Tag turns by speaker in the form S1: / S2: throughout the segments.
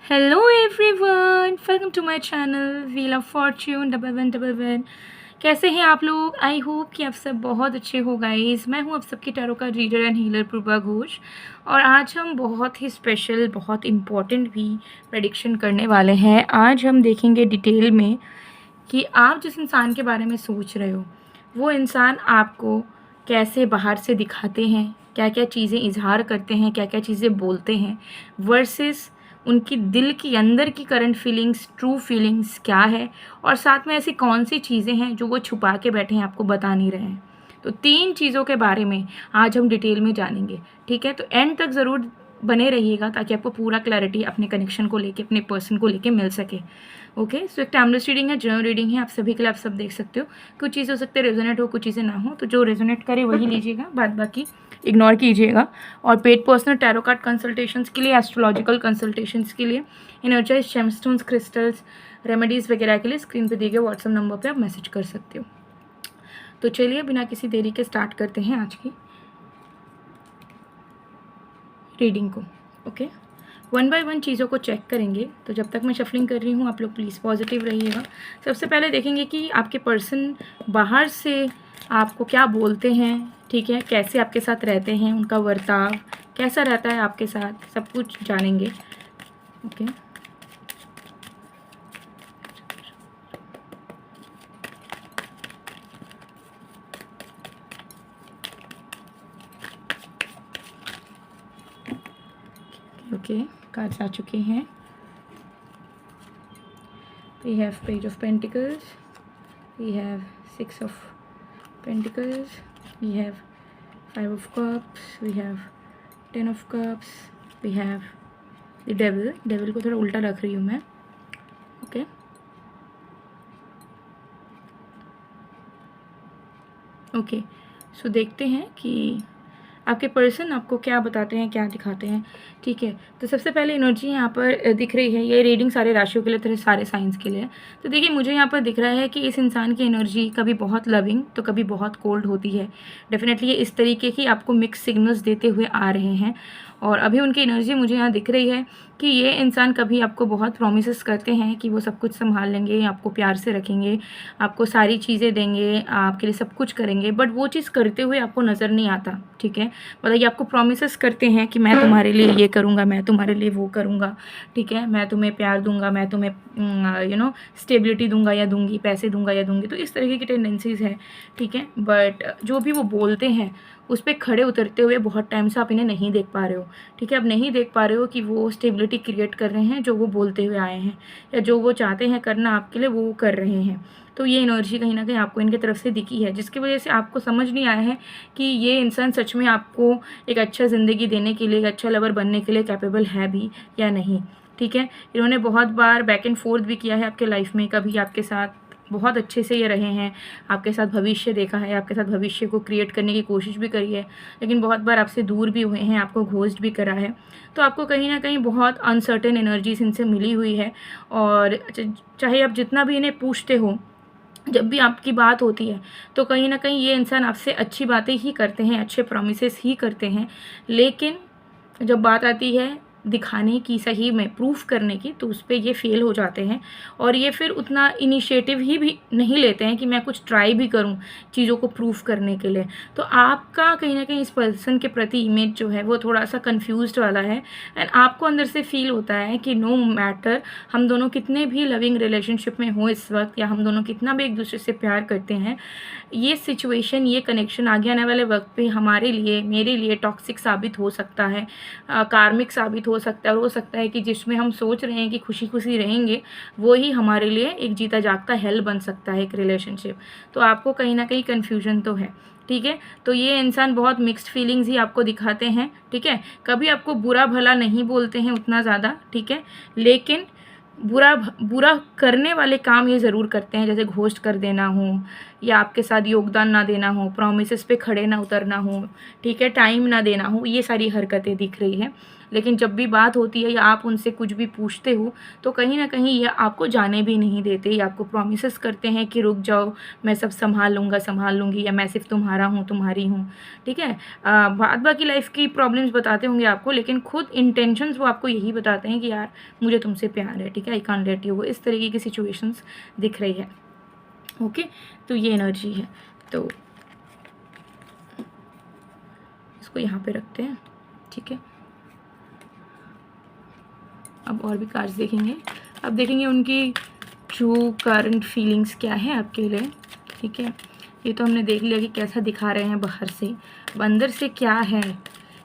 S1: Hello everyone, welcome to my channel wheel of fortune 1111। कैसे हैं आप लोग? आई होप कि आप सब बहुत अच्छे हो गाइस। मैं हूं आप सबकी टैरो का रीडर एंड हीलर पूर्वा घोष, और आज हम बहुत ही स्पेशल, बहुत इम्पॉर्टेंट भी प्रेडिक्शन करने वाले हैं। आज हम देखेंगे डिटेल में कि आप जिस इंसान के बारे में सोच रहे हो वो इंसान आपको कैसे बाहर से दिखाते हैं, क्या क्या चीज़ें इजहार करते हैं, क्या क्या चीज़ें बोलते हैं, वर्सेस उनकी दिल की अंदर की करंट फीलिंग्स, ट्रू फीलिंग्स क्या है, और साथ में ऐसी कौन सी चीज़ें हैं जो वो छुपा के बैठे हैं, आपको बता नहीं रहे हैं। तो 3 चीज़ों के बारे में आज हम डिटेल में जानेंगे। ठीक है, तो एंड तक ज़रूर बने रहिएगा ताकि आपको पूरा क्लैरिटी अपने कनेक्शन को लेके, अपने पर्सन को लेके मिल सके। ओके, सो एक टाइमलेस रीडिंग है, जनरल रीडिंग है, आप सभी के लिए, आप सब देख सकते हो। कुछ चीज़ें हो सकते हैं रेजोनेट हो, कुछ चीज़ें ना हो, तो जो रेजोनेट करे वही लीजिएगा, बाद बाकी इग्नोर कीजिएगा। और paid personal tarot card consultations के लिए, एस्ट्रोलॉजिकल कंसल्टेशंस के लिए, एनर्जाइज जेमस्टोन्स, क्रिस्टल्स, रेमेडीज़ वगैरह के लिए स्क्रीन पे दिए गए व्हाट्सएप नंबर पे आप मैसेज कर सकते हो। तो चलिए बिना किसी देरी के स्टार्ट करते हैं आज की रीडिंग को। ओके, 1 बाय 1 चीज़ों को चेक करेंगे। तो जब तक मैं शफलिंग कर रही हूँ आप लोग प्लीज़ पॉजिटिव रहिएगा। सबसे पहले देखेंगे कि आपके पर्सन बाहर से आपको क्या बोलते हैं, ठीक है, कैसे आपके साथ रहते हैं, उनका बर्ताव कैसा रहता है आपके साथ, सब कुछ जानेंगे। ओके, ओके, कार्ड्स आ चुके हैं। We have page of pentacles, we have 6 of pentacles, we have 5 of cups, we have 10 of cups, we have the devil. Devil को थोड़ा उल्टा रख रही हूँ मैं। ओके, ओके, सो देखते हैं कि आपके पर्सन आपको क्या बताते हैं, क्या दिखाते हैं। ठीक है, तो सबसे पहले एनर्जी यहाँ पर दिख रही है। ये रीडिंग सारे राशियों के लिए, तो सारे साइंस के लिए। तो देखिए, मुझे यहाँ पर दिख रहा है कि इस इंसान की एनर्जी कभी बहुत लविंग तो कभी बहुत कोल्ड होती है। डेफिनेटली ये इस तरीके की आपको मिक्स सिग्नल्स देते हुए आ रहे हैं। और अभी उनकी एनर्जी मुझे यहाँ दिख रही है कि ये इंसान कभी आपको बहुत प्रॉमिसेस करते हैं कि वो सब कुछ संभाल लेंगे, आपको प्यार से रखेंगे, आपको सारी चीज़ें देंगे, आपके लिए सब कुछ करेंगे, बट वो चीज़ करते हुए आपको नज़र नहीं आता। ठीक है, मतलब ये आपको प्रॉमिसेस करते हैं कि मैं तुम्हारे लिए ये करूँगा, मैं तुम्हारे लिए वो करूँगा, ठीक है, मैं तुम्हें प्यार दूंगा, मैं तुम्हें स्टेबिलिटी दूंगा या दूंगी, पैसे दूंगा या दूंगी। तो इस तरीके की टेंडेंसीज़ है। ठीक है, बट जो भी वो बोलते हैं उस पर खड़े उतरते हुए बहुत टाइम से आप इन्हें नहीं देख पा रहे हो। ठीक है, अब नहीं देख पा रहे हो कि वो स्टेबिलिटी क्रिएट कर रहे हैं जो वो बोलते हुए आए हैं, या जो वो चाहते हैं करना आपके लिए वो कर रहे हैं। तो ये एनर्जी कहीं ना कहीं आपको इनकी तरफ से दिखी है, जिसकी वजह से आपको समझ नहीं आया है कि ये इंसान सच में आपको एक अच्छा ज़िंदगी देने के लिए, एक अच्छा लवर बनने के लिए कैपेबल है भी या नहीं। ठीक है, इन्होंने बहुत बार बैक एंड फोर्थ भी किया है आपके लाइफ में। कभी आपके साथ बहुत अच्छे से ये रहे हैं, आपके साथ भविष्य देखा है, आपके साथ भविष्य को क्रिएट करने की कोशिश भी करी है, लेकिन बहुत बार आपसे दूर भी हुए हैं, आपको घोस्ट भी करा है। तो आपको कहीं ना कहीं बहुत अनसर्टेन एनर्जीज इनसे मिली हुई है। और चाहे आप जितना भी इन्हें पूछते हो, जब भी आपकी बात होती है तो कहीं ना कहीं ये इंसान आपसे अच्छी बातें ही करते हैं, अच्छे प्रॉमिसेस ही करते हैं, लेकिन जब बात आती है दिखाने की, सही में प्रूफ करने की, तो उस पर ये फेल हो जाते हैं। और ये फिर उतना इनिशिएटिव ही भी नहीं लेते हैं कि मैं कुछ ट्राई भी करूं चीज़ों को प्रूफ करने के लिए। तो आपका कहीं ना कहीं इस पर्सन के प्रति इमेज जो है वो थोड़ा सा कंफ्यूज्ड वाला है। एंड आपको अंदर से फील होता है कि नो मैटर हम दोनों कितने भी लविंग रिलेशनशिप में हो इस वक्त, या हम दोनों कितना भी एक दूसरे से प्यार करते हैं, ये सिचुएशन, ये कनेक्शन आगे आने वाले वक्त पे हमारे लिए, मेरे लिए टॉक्सिक साबित हो सकता है, कार्मिक साबित हो सकता है। और हो सकता है कि जिसमें हम सोच रहे हैं कि खुशी खुशी रहेंगे, वो ही हमारे लिए एक जीता जागता हेल बन सकता है, एक रिलेशनशिप। तो आपको कहीं ना कहीं कन्फ्यूजन तो है। ठीक है, तो ये इंसान बहुत मिक्स्ड फीलिंग्स ही आपको दिखाते हैं। ठीक है, कभी आपको बुरा भला नहीं बोलते हैं उतना ज़्यादा, ठीक है, लेकिन बुरा बुरा करने वाले काम ये ज़रूर करते हैं, जैसे घोस्ट कर देना हो, या आपके साथ योगदान ना देना हो, प्रॉमिसेस पे खड़े ना उतरना हो, ठीक है, टाइम ना देना हो, ये सारी हरकतें दिख रही हैं। लेकिन जब भी बात होती है या आप उनसे कुछ भी पूछते हो तो कहीं ना कहीं ये आपको जाने भी नहीं देते, या आपको प्रोमिस करते हैं कि रुक जाओ, मैं सब संभाल लूँगी, या मैं सिर्फ तुम्हारा हूँ, तुम्हारी हूँ, ठीक है। बाद बाकी लाइफ की प्रॉब्लम्स बताते होंगे आपको, लेकिन खुद इंटेंशंस वो आपको यही बताते हैं कि यार मुझे तुमसे प्यार है, ठीक है, I can't let you go. इस तरीके की सिचुएशंस दिख रही है। ओके, तो ये एनर्जी है। तो इसको यहाँ पे रखते हैं, ठीक है। अब और भी कार्ड्स देखेंगे। अब देखेंगे उनकी ट्रू करंट फीलिंग्स क्या है आपके लिए, ठीक है। ये तो हमने देख लिया कि कैसा दिखा रहे हैं बाहर से, अब अंदर से क्या है,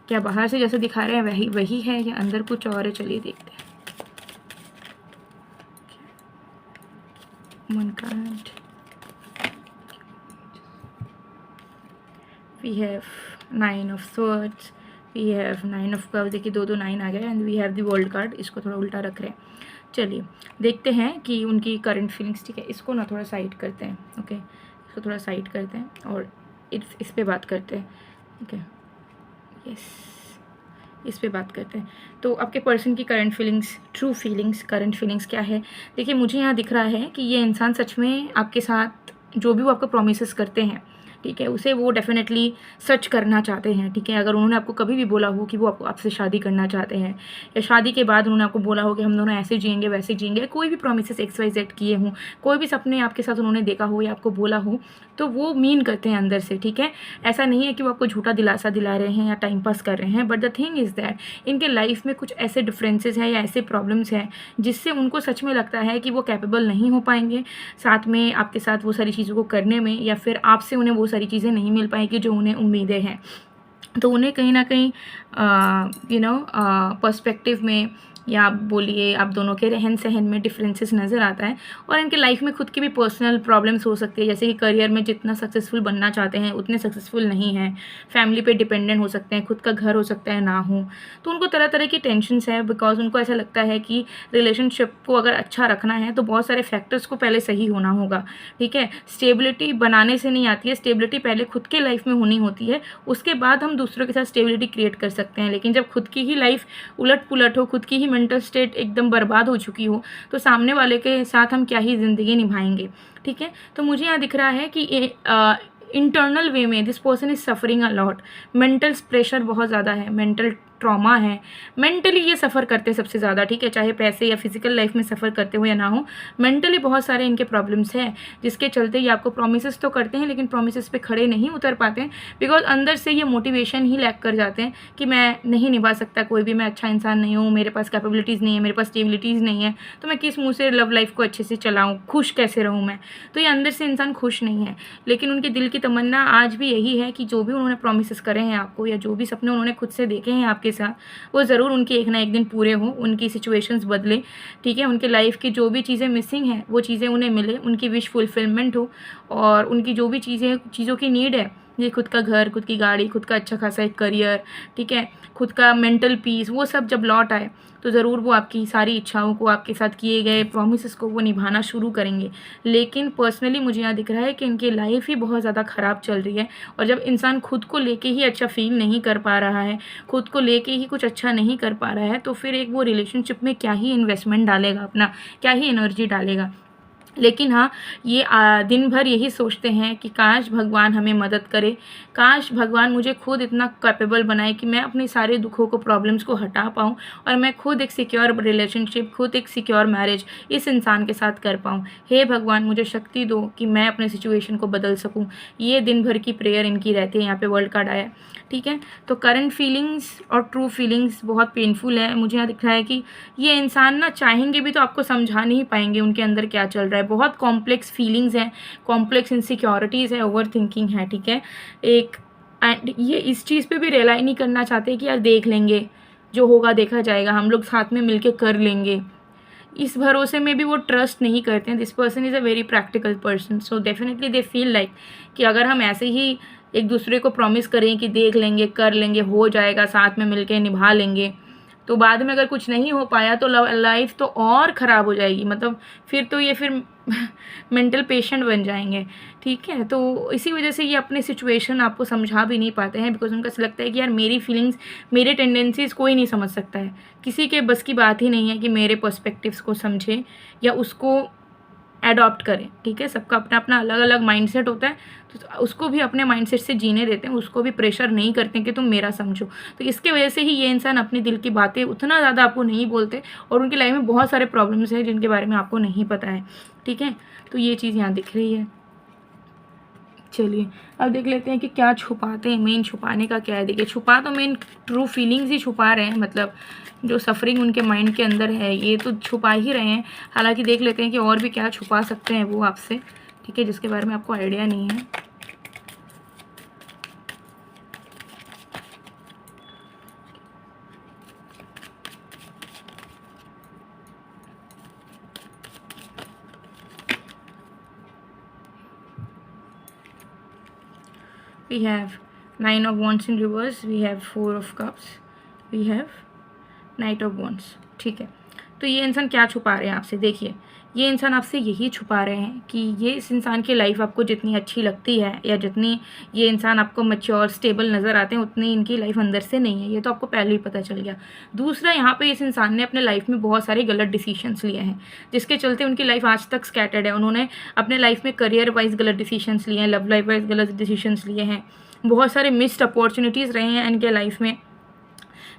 S1: क्या बाहर से जैसे दिखा रहे हैं वही है या अंदर कुछ और है, चलिए देखते हैं। One card, we have 9 of swords, we have 9 of cups, देखिए दो 9 आ गया, and we have the world card, इसको थोड़ा उल्टा रख रहे हैं। चलिए देखते हैं कि उनकी करंट फीलिंग्स, ठीक है। इसको ना थोड़ा साइड करते हैं, ओके, इसको थोड़ा साइड करते हैं और इस पे बात करते हैं, ठीक है। यस, इस पे बात करते हैं। तो आपके पर्सन की current feelings, true feelings, current feelings क्या है। देखिए मुझे यहाँ दिख रहा है कि ये इंसान सच में आपके साथ जो भी वो आपको प्रोमिस करते हैं, ठीक है, उसे वो डेफिनेटली सच करना चाहते हैं, ठीक है। अगर उन्होंने आपको कभी भी बोला हो कि वो आपसे शादी करना चाहते हैं, या शादी के बाद उन्होंने आपको बोला हो कि हम दोनों ऐसे जिएंगे वैसे जिएंगे, कोई भी प्रोमिस XYZ किए हों, कोई भी सपने आपके साथ उन्होंने देखा हो या आपको बोला हो, तो वो मीन करते हैं अंदर से, ठीक है। ऐसा नहीं है कि वो आपको झूठा दिलासा दिला रहे हैं या टाइम पास कर रहे हैं, but the thing is that इनके लाइफ में कुछ ऐसे डिफरेंसेस हैं या ऐसे प्रॉब्लम्स हैं जिससे उनको सच में लगता है कि वो कैपेबल नहीं हो पाएंगे साथ में आपके साथ वो सारी चीज़ों को करने में, या फिर आपसे उन्हें वो सारी चीज़ें नहीं मिल पाएंगी जो उन्हें उम्मीदें हैं। तो उन्हें कहीं ना कहीं पर्सपेक्टिव में, या आप बोलिए आप दोनों के रहन सहन में डिफरेंसेस नज़र आता है। और इनके लाइफ में खुद की भी पर्सनल प्रॉब्लम्स हो सकती है, जैसे कि करियर में जितना सक्सेसफुल बनना चाहते हैं उतने सक्सेसफुल नहीं हैं, फैमिली पे डिपेंडेंट हो सकते हैं, खुद का घर हो सकता है ना हो, तो उनको तरह तरह की टेंशन्स है, बिकॉज उनको ऐसा लगता है कि रिलेशनशिप को अगर अच्छा रखना है तो बहुत सारे फैक्टर्स को पहले सही होना होगा, ठीक है। स्टेबिलिटी बनाने से नहीं आती है, स्टेबिलिटी पहले खुद के लाइफ में होनी होती है, उसके बाद हम दूसरों के साथ स्टेबिलिटी क्रिएट कर सकते हैं। लेकिन जब खुद की ही लाइफ उलट पुलट हो, खुद की ही मेंटल स्टेट एकदम बर्बाद हो चुकी हो, तो सामने वाले के साथ हम क्या ही ज़िंदगी निभाएंगे, ठीक है। तो मुझे यहाँ दिख रहा है कि इंटरनल वे में this person is suffering a lot, mental pressure बहुत ज़्यादा है, मेंटल ट्रॉमा है, मेंटली ये सफ़र करते हैं सबसे ज़्यादा, ठीक है। चाहे पैसे या फिजिकल लाइफ में सफ़र करते हो या ना हो, मेंटली बहुत सारे इनके प्रॉब्लम्स हैं, जिसके चलते ये आपको प्रोमिस तो करते हैं लेकिन प्रोमिस पे खड़े नहीं उतर पाते हैं, बिकॉज अंदर से ये मोटिवेशन ही लैक कर जाते हैं कि मैं नहीं निभा सकता कोई भी, मैं अच्छा इंसान नहीं हूँ, मेरे पास कैपेबिलिटीज़ नहीं है, मेरे पास स्टेबिलिटीज़ नहीं है, तो मैं किस मुँह से लव लाइफ को अच्छे से चलाऊँ, खुश कैसे रहूँ मैं। तो ये अंदर से इंसान खुश नहीं है, लेकिन उनके दिल की तमन्ना आज भी यही है कि जो भी उन्होंने प्रोमिस करे हैं आपको, या जो भी सपने उन्होंने खुद से देखे हैं आपके साथ, वो ज़रूर उनके एक ना एक दिन पूरे हों, उनकी सिचुएशंस बदले, ठीक है। उनके लाइफ की जो भी चीज़ें मिसिंग हैं वो चीज़ें उन्हें मिले, उनकी विश फुलफिलमेंट हो, और उनकी जो भी चीज़ों की नीड है, ये खुद का घर, खुद की गाड़ी, खुद का अच्छा खासा एक करियर, ठीक है, खुद का मेंटल पीस, वो सब जब लौट आए तो ज़रूर वो आपकी सारी इच्छाओं को, आपके साथ किए गए प्रोमिस को वो निभाना शुरू करेंगे। लेकिन पर्सनली मुझे यहाँ दिख रहा है कि इनकी लाइफ ही बहुत ज़्यादा ख़राब चल रही है, और जब इंसान खुद को लेके ही अच्छा फील नहीं कर पा रहा है, खुद को लेके ही कुछ अच्छा नहीं कर पा रहा है, तो फिर एक वो रिलेशनशिप में क्या ही इन्वेस्टमेंट डालेगा अपना, क्या ही एनर्जी डालेगा। लेकिन हाँ, ये दिन भर यही सोचते हैं कि काश भगवान हमें मदद करे, काश भगवान मुझे खुद इतना कैपेबल बनाए कि मैं अपने सारे दुखों को, प्रॉब्लम्स को हटा पाऊँ, और मैं खुद एक सिक्योर रिलेशनशिप, खुद एक सिक्योर मैरिज इस इंसान के साथ कर पाऊँ। हे भगवान मुझे शक्ति दो कि मैं अपने सिचुएशन को बदल सकूँ। ये दिन भर की प्रेयर इनकी रहती है। यहाँ पे वर्ल्ड कार्ड आया, ठीक है। तो करंट फीलिंग्स और ट्रू फीलिंग्स बहुत पेनफुल है। मुझे यहाँ दिख रहा है कि ये इंसान ना चाहेंगे भी तो आपको समझा नहीं पाएंगे उनके अंदर क्या चल रहा है। बहुत कॉम्प्लेक्स फीलिंग्स हैं, कॉम्प्लेक्स इनसिक्योरिटीज़ है, ओवर थिंकिंग है, ठीक है। एक एंड ये इस चीज़ पे भी रियलाइज नहीं करना चाहते कि यार देख लेंगे, जो होगा देखा जाएगा, हम लोग साथ में मिलके कर लेंगे, इस भरोसे में भी वो ट्रस्ट नहीं करते हैं। This person is a very practical person, so definitely they feel like कि अगर हम ऐसे ही एक दूसरे को प्रॉमिस करें कि देख लेंगे, कर लेंगे, हो जाएगा, साथ में मिलके निभा लेंगे, तो बाद में अगर कुछ नहीं हो पाया तो लाइफ तो और ख़राब हो जाएगी। मतलब फिर तो ये फिर मेंटल पेशेंट बन जाएंगे, ठीक है। तो इसी वजह से ये अपने सिचुएशन आपको समझा भी नहीं पाते हैं, बिकॉज उनको ऐसा लगता है कि यार मेरी फीलिंग्स, मेरे टेंडेंसीज़ कोई नहीं समझ सकता है, किसी के बस की बात ही नहीं है कि मेरे पर्सपेक्टिव्स को समझे या उसको एडॉप्ट करें, ठीक है। सबका अपना अपना अलग अलग माइंडसेट होता है, तो उसको भी अपने माइंडसेट से जीने देते हैं, उसको भी प्रेशर नहीं करते कि तुम मेरा समझो। तो इसके वजह से ही ये इंसान अपने दिल की बातें उतना ज़्यादा आपको नहीं बोलते, और उनकी लाइफ में बहुत सारे प्रॉब्लम्स हैं जिनके बारे में आपको नहीं पता है, ठीक है। तो ये चीज़ यहाँ दिख रही है। चलिए अब देख लेते हैं कि क्या छुपाते हैं, मेन छुपाने का क्या है। देखिए छुपा तो मेन ट्रू फीलिंग्स ही छुपा रहे हैं, मतलब जो सफरिंग उनके माइंड के अंदर है ये तो छुपा ही रहे हैं। हालांकि देख लेते हैं कि और भी क्या छुपा सकते हैं वो आपसे, ठीक है, जिसके बारे में आपको आइडिया नहीं है। We have 9 of Wands in reverse, we have 4 of Cups, we have Knight of Wands, ठीक है। तो ये इंसान क्या छुपा रहे हैं आपसे, देखिए ये इंसान आपसे यही छुपा रहे हैं कि ये इस इंसान की लाइफ आपको जितनी अच्छी लगती है या जितनी ये इंसान आपको मैच्योर स्टेबल नज़र आते हैं, उतनी इनकी लाइफ अंदर से नहीं है, ये तो आपको पहले ही पता चल गया। दूसरा, यहाँ पे इस इंसान ने अपने लाइफ में बहुत सारे गलत डिसीजंस लिए हैं, जिसके चलते उनकी लाइफ आज तक स्कैटर्ड है। उन्होंने अपने लाइफ में करियर वाइज गलत डिसीजंस लिए हैं, लव लाइफ वाइज गलत डिसीजंस लिए हैं, बहुत सारे मिस्ड अपॉर्चुनिटीज़ रहे हैं इनके लाइफ में,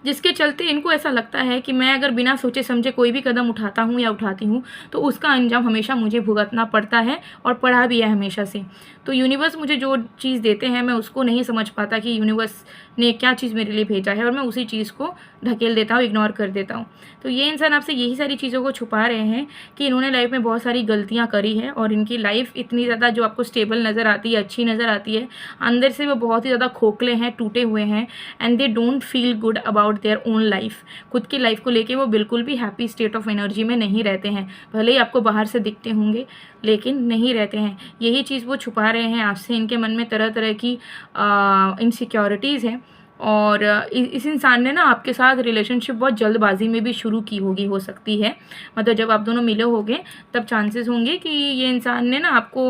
S1: जिसके चलते इनको ऐसा लगता है कि मैं अगर बिना सोचे समझे कोई भी कदम उठाता हूँ या उठाती हूँ तो उसका अंजाम हमेशा मुझे भुगतना पड़ता है, और पड़ा भी है हमेशा से। तो यूनिवर्स मुझे जो चीज़ देते हैं मैं उसको नहीं समझ पाता कि यूनिवर्स ने क्या चीज़ मेरे लिए भेजा है, और मैं उसी चीज़ को धकेल देता हूँ, इग्नोर कर देता हूँ। तो ये इंसान आपसे यही सारी चीज़ों को छुपा रहे हैं कि इन्होंने लाइफ में बहुत सारी गलतियाँ करी है, और इनकी लाइफ इतनी ज़्यादा जो आपको स्टेबल नज़र आती है, अच्छी नज़र आती है, अंदर से वो बहुत ही ज़्यादा खोखले हैं, टूटे हुए हैं, and they don't feel good about their own life. खुद की लाइफ को लेके वो बिल्कुल भी हैप्पी स्टेट ऑफ एनर्जी में नहीं रहते हैं, भले ही आपको बाहर से दिखते होंगे लेकिन नहीं रहते हैं। यही चीज़ वो छुपा रहे हैं आपसे। इनके मन में तरह तरह की इनसिक्योरिटीज़ हैं, और इस इंसान ने ना आपके साथ रिलेशनशिप बहुत जल्दबाजी में भी शुरू की होगी, हो सकती है। मतलब जब आप दोनों मिले होंगे तब चांसेस होंगे कि ये इंसान ने ना आपको,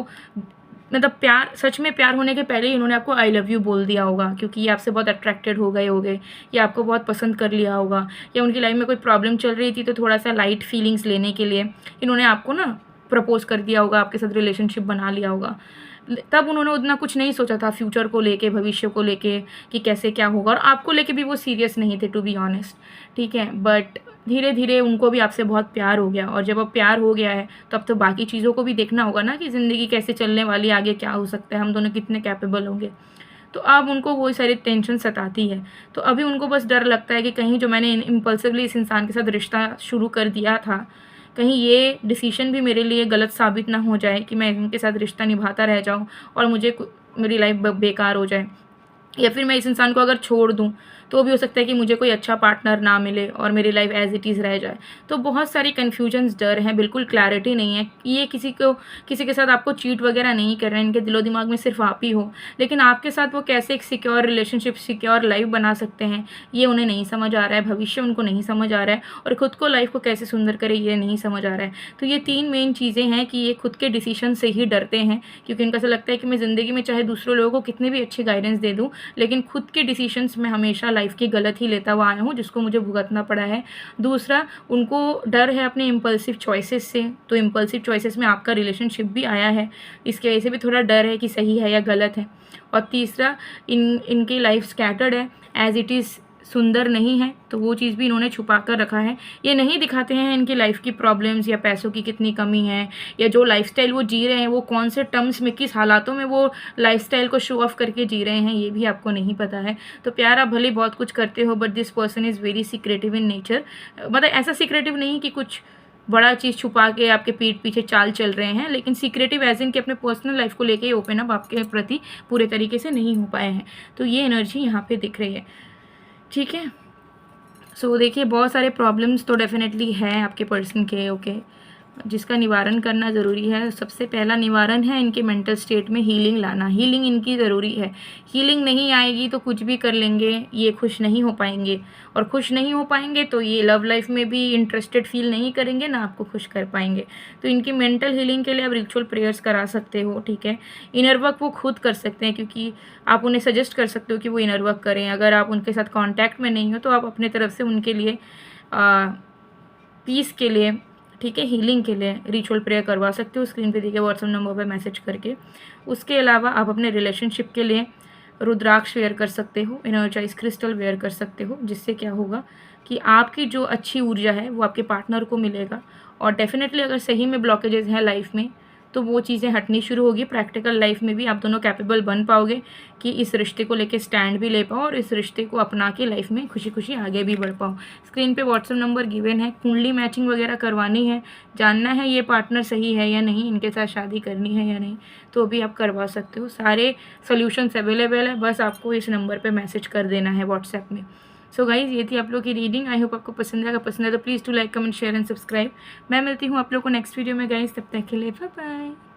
S1: मतलब प्यार, सच में प्यार होने के पहले ही इन्होंने आपको आई लव यू बोल दिया होगा, क्योंकि ये आपसे बहुत अट्रैक्टेड हो गए होंगे, या आपको बहुत पसंद कर लिया होगा, या उनकी लाइफ में कोई प्रॉब्लम चल रही थी तो थोड़ा सा लाइट फीलिंग्स लेने के लिए इन्होंने आपको ना प्रपोज कर दिया होगा, आपके साथ रिलेशनशिप बना लिया होगा। तब उन्होंने उतना कुछ नहीं सोचा था फ्यूचर को लेके, भविष्य को लेके कि कैसे क्या होगा, और आपको लेके भी वो सीरियस नहीं थे, टू बी ऑनेस्ट, ठीक है। बट धीरे धीरे उनको भी आपसे बहुत प्यार हो गया, और जब अब प्यार हो गया है तो अब तो बाकी चीज़ों को भी देखना होगा ना कि ज़िंदगी कैसे चलने वाली, आगे क्या हो सकता है, हम दोनों कितने कैपेबल होंगे। तो अब उनको वही सारी टेंशन सताती है। तो अभी उनको बस डर लगता है कि कहीं जो मैंने इम्पल्सिवली इस इंसान के साथ रिश्ता शुरू कर दिया था, कहीं ये डिसीजन भी मेरे लिए गलत साबित ना हो जाए कि मैं इनके साथ रिश्ता निभाता रह जाऊँ और मुझे मेरी लाइफ बेकार हो जाए, या फिर मैं इस इंसान को अगर छोड़ दूँ तो भी हो सकता है कि मुझे कोई अच्छा पार्टनर ना मिले और मेरी लाइफ एज इट इज़ रह जाए। तो बहुत सारी कन्फ्यूजन्स, डर हैं, बिल्कुल क्लैरिटी नहीं है। ये किसी के साथ आपको चीट वगैरह नहीं कर रहे हैं, इनके दिलो दिमाग में सिर्फ आप ही हो, लेकिन आपके साथ वो कैसे एक सिक्योर रिलेशनशिप, सिक्योर लाइफ बना सकते हैं ये उन्हें नहीं समझ आ रहा है, भविष्य उनको नहीं समझ आ रहा है, और खुद को, लाइफ को कैसे सुंदर करे ये नहीं समझ आ रहा है। तो ये 3 मेन चीज़ें हैं कि ये खुद के डिसीजन से ही डरते हैं, क्योंकि इनको ऐसा लगता है कि मैं ज़िंदगी में चाहे दूसरे लोगों को कितने भी अच्छे गाइडेंस दे दूँ, लेकिन खुद के डिसीजंस में हमेशा लाइफ की गलत ही लेता हुआ आया हूँ, जिसको मुझे भुगतना पड़ा है। दूसरा, उनको डर है अपने इम्पल्सिव चॉइसेस से, तो इम्पल्सिव चॉइसेस में आपका रिलेशनशिप भी आया है, इसके वजह से भी थोड़ा डर है कि सही है या गलत है। और तीसरा, इनकी लाइफ स्कैटर्ड है, एज इट इज़ सुंदर नहीं है, तो वो चीज़ भी इन्होंने छुपा कर रखा है। ये नहीं दिखाते हैं इनकी लाइफ की प्रॉब्लम्स या पैसों की कितनी कमी है, या जो लाइफस्टाइल वो जी रहे हैं वो कौन से टर्म्स में, किस हालातों में वो लाइफस्टाइल को शो ऑफ करके जी रहे हैं, ये भी आपको नहीं पता है। तो प्यार आप भले बहुत कुछ करते हो, but this person is very secretive in nature. मतलब ऐसा सीक्रेटिव नहीं कि कुछ बड़ा चीज़ छुपा के आपके पीठ पीछे चाल चल रहे हैं, लेकिन सीक्रेटिव एज इन कि अपने पर्सनल लाइफ को लेके ओपन अप आपके प्रति पूरे तरीके से नहीं हो पाए हैं। तो ये एनर्जी यहाँ पे दिख रही है, ठीक है। सो देखिए बहुत सारे प्रॉब्लम्स तो डेफिनेटली हैं आपके पर्सन के, ओके, जिसका निवारण करना ज़रूरी है। सबसे पहला निवारण है इनके मेंटल स्टेट में हीलिंग लाना। हीलिंग इनकी ज़रूरी है। हीलिंग नहीं आएगी तो कुछ भी कर लेंगे, ये खुश नहीं हो पाएंगे, और खुश नहीं हो पाएंगे तो ये लव लाइफ में भी इंटरेस्टेड फील नहीं करेंगे, ना आपको खुश कर पाएंगे। तो इनकी मेंटल हीलिंग के लिए आप रिचुअल प्रेयर्स करा सकते हो, ठीक है। इनर वर्क वो खुद कर सकते हैं, क्योंकि आप उन्हें सजेस्ट कर सकते हो कि वो इनर वर्क करें। अगर आप उनके साथ कॉन्टैक्ट में नहीं हो तो आप अपने तरफ से उनके लिए पीस के लिए, ठीक है, हीलिंग के लिए रिचुअल प्रेयर करवा सकते हो, स्क्रीन पे दिए गए व्हाट्सएप नंबर पे मैसेज करके। उसके अलावा आप अपने रिलेशनशिप के लिए रुद्राक्ष वेयर कर सकते हो, एनर्जाइज क्रिस्टल वेयर कर सकते हो, जिससे क्या होगा कि आपकी जो अच्छी ऊर्जा है वो आपके पार्टनर को मिलेगा। और डेफिनेटली अगर सही में ब्लॉकेजेस हैं लाइफ में तो वो चीज़ें हटनी शुरू होगी। प्रैक्टिकल लाइफ में भी आप दोनों कैपेबल बन पाओगे कि इस रिश्ते को लेके स्टैंड भी ले पाओ और इस रिश्ते को अपना के लाइफ में खुशी खुशी आगे भी बढ़ पाओ। स्क्रीन पे व्हाट्सएप नंबर गिवन है। कुंडली मैचिंग वगैरह करवानी है, जानना है ये पार्टनर सही है या नहीं, इनके साथ शादी करनी है या नहीं, तो भी आप करवा सकते हो। सारे सोल्यूशंस अवेलेबल है, बस आपको इस नंबर पर मैसेज कर देना है व्हाट्सएप में। सो गाइज, ये थी आप लोग की रीडिंग। आई होप आपको पसंद आएगा। पसंद है तो please to like, comment, share and subscribe. मैं मिलती हूँ आप लोग को नेक्स्ट वीडियो में गाइज, तब तक के लिए बाय बाय।